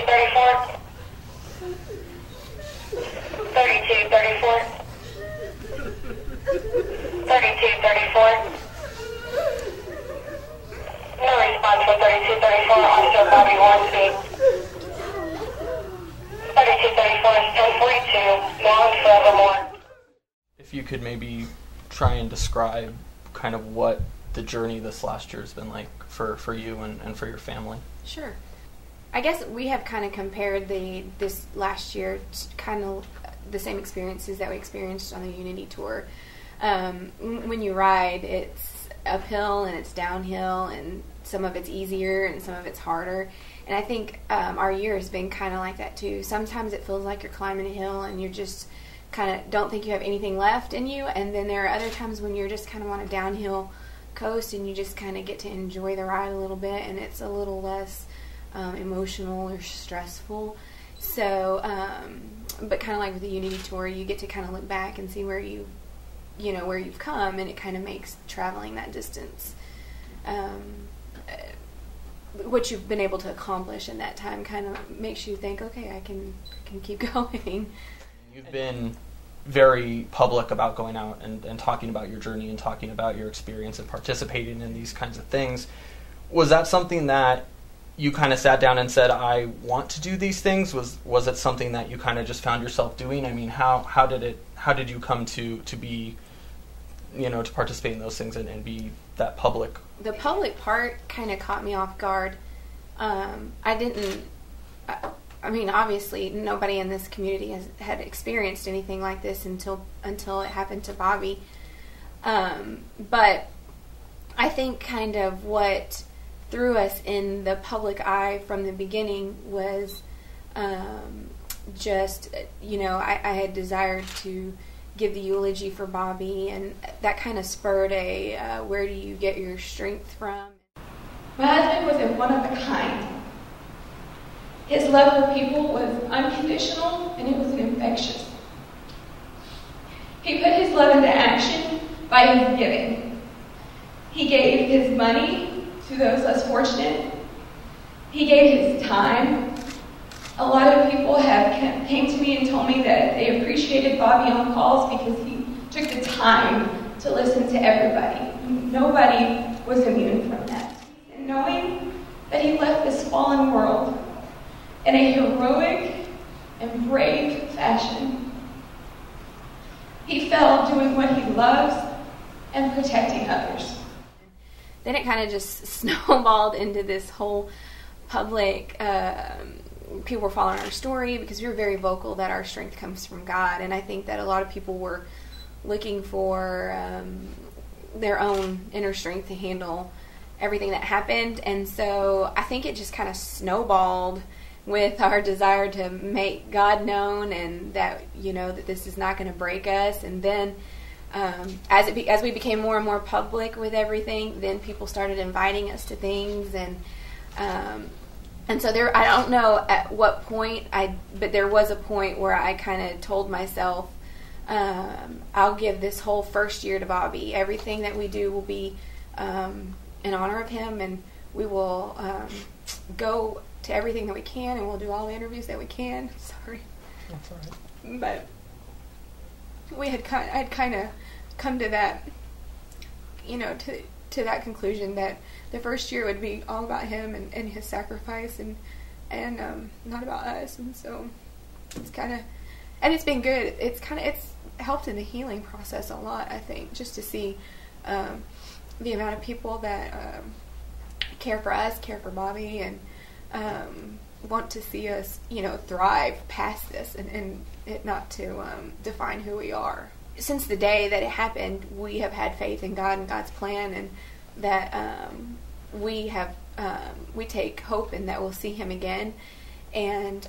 3234. 3234. 3234. No response for 3234. Officer Bobby Hornsby. 3234 is 1042. Now and forevermore. If you could maybe try and describe kind of what the journey this last year has been like for you and for your family. Sure. I guess we have kind of compared this last year to kind of the same experiences that we experienced on the Unity Tour. When you ride, it's uphill and it's downhill, and some of it's easier and some of it's harder. And I think our year has been kind of like that too. Sometimes it feels like you're climbing a hill and you just kind of don't think you have anything left in you, and then there are other times when you're just kind of on a downhill coast and you just kind of get to enjoy the ride a little bit, and it's a little less emotional or stressful. So, but kind of like with the Unity Tour, you get to kind of look back and see where where you've come, and it kind of makes traveling that distance, what you've been able to accomplish in that time, kind of makes you think, okay, I can keep going. You've been very public about going out and talking about your journey and talking about your experience and participating in these kinds of things. Was that something that you kind of sat down and said, I want to do these things? Was it something that you kind of just found yourself doing? I mean, how did you come to be, to participate in those things and be that public? The public part kind of caught me off guard. I mean, obviously, nobody in this community had experienced anything like this until it happened to Bobby. But I think kind of what threw us in the public eye from the beginning was just, I had desired to give the eulogy for Bobby, and that kind of spurred a where do you get your strength from? My husband was a one of a kind. His love for people was unconditional, and it was infectious. He put his love into action by his giving. He gave his money to those less fortunate. He gave his time. A lot of people have came to me and told me that they appreciated Bobby on calls because he took the time to listen to everybody. Nobody was immune from that. And knowing that he left this fallen world in a heroic and brave fashion, he fell doing what he loves and protecting others. Then it kind of just snowballed into this whole public, people were following our story because we were very vocal that our strength comes from God. And I think that a lot of people were looking for their own inner strength to handle everything that happened. And so I think it just kind of snowballed with our desire to make God known, and that, that this is not going to break us. And then as we became more and more public with everything, then people started inviting us to things, and so there, I don't know at what point but there was a point where I kind of told myself, I'll give this whole first year to Bobby. Everything that we do will be in honor of him, and we will go to everything that we can, and we'll do all the interviews that we can. Sorry. That's all right. But I had kind of come to that, to that conclusion that the first year would be all about him and his sacrifice, and not about us. And so it's kind of, and it's been good. It's helped in the healing process a lot, I think, just to see the amount of people that care for us, care for Bobby, and want to see us, thrive past this, and it not to define who we are. Since the day that it happened, we have had faith in God and God's plan, and that we take hope in that we'll see him again. And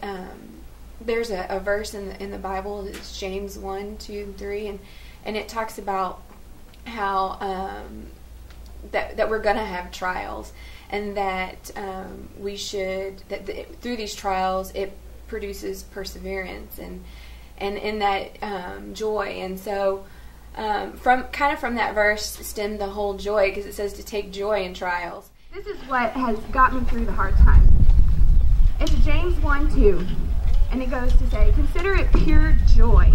there's a verse in the Bible, it's James 1, 2, and 3, and it talks about how that we're going to have trials, and that through these trials it produces perseverance, and in that joy. And so from that verse stemmed the whole joy, because it says to take joy in trials. This is what has got me through the hard times. It's James 1:2, and it goes to say, "Consider it pure joy,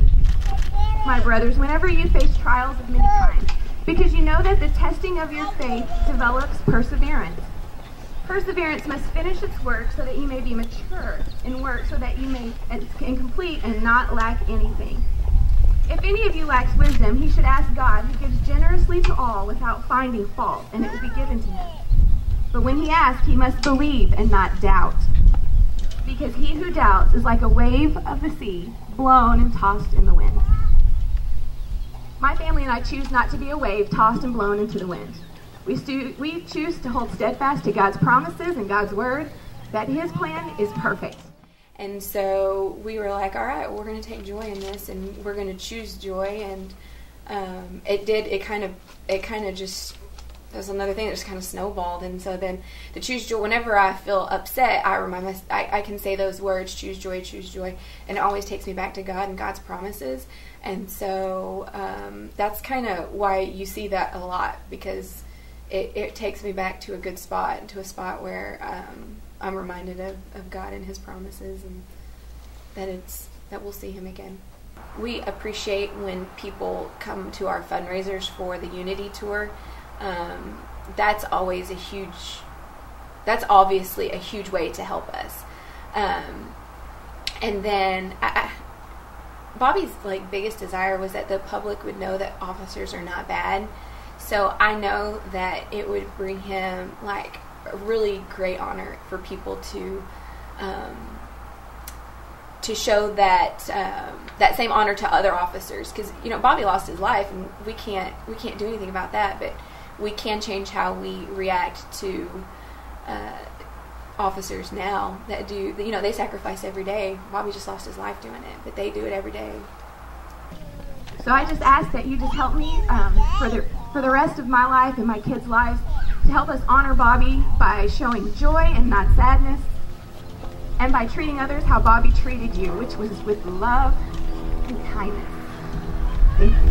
my brothers, whenever you face trials of many kinds, because you know that the testing of your faith develops perseverance. Perseverance must finish its work so that you may be mature in work, so that you may and complete and not lack anything. If any of you lacks wisdom, he should ask God, who gives generously to all without finding fault, and it will be given to him. But when he asks, he must believe and not doubt, because he who doubts is like a wave of the sea, blown and tossed in the wind." My family and I choose not to be a wave tossed and blown into the wind. We choose to hold steadfast to God's promises and God's word, that his plan is perfect. And so we were like, all right, we're going to take joy in this, and we're going to choose joy. And it kind of just, that was another thing that just kind of snowballed. And so then to choose joy, whenever I feel upset, I can say those words, choose joy, and it always takes me back to God and God's promises. And so that's kind of why you see that a lot, because it takes me back to a good spot, to a spot where I'm reminded of God and his promises, and that we'll see him again. We appreciate when people come to our fundraisers for the Unity Tour. That's obviously a huge way to help us. And then Bobby's biggest desire was that the public would know that officers are not bad. So I know that it would bring him a really great honor for people to show that that same honor to other officers, because Bobby lost his life, and we can't do anything about that, but we can change how we react to officers now that do, they sacrifice every day. Bobby just lost his life doing it, but they do it every day. So I just ask that you just help me for the rest of my life and my kids' lives, to help us honor Bobby by showing joy and not sadness, and by treating others how Bobby treated you, which was with love and kindness. Thank you.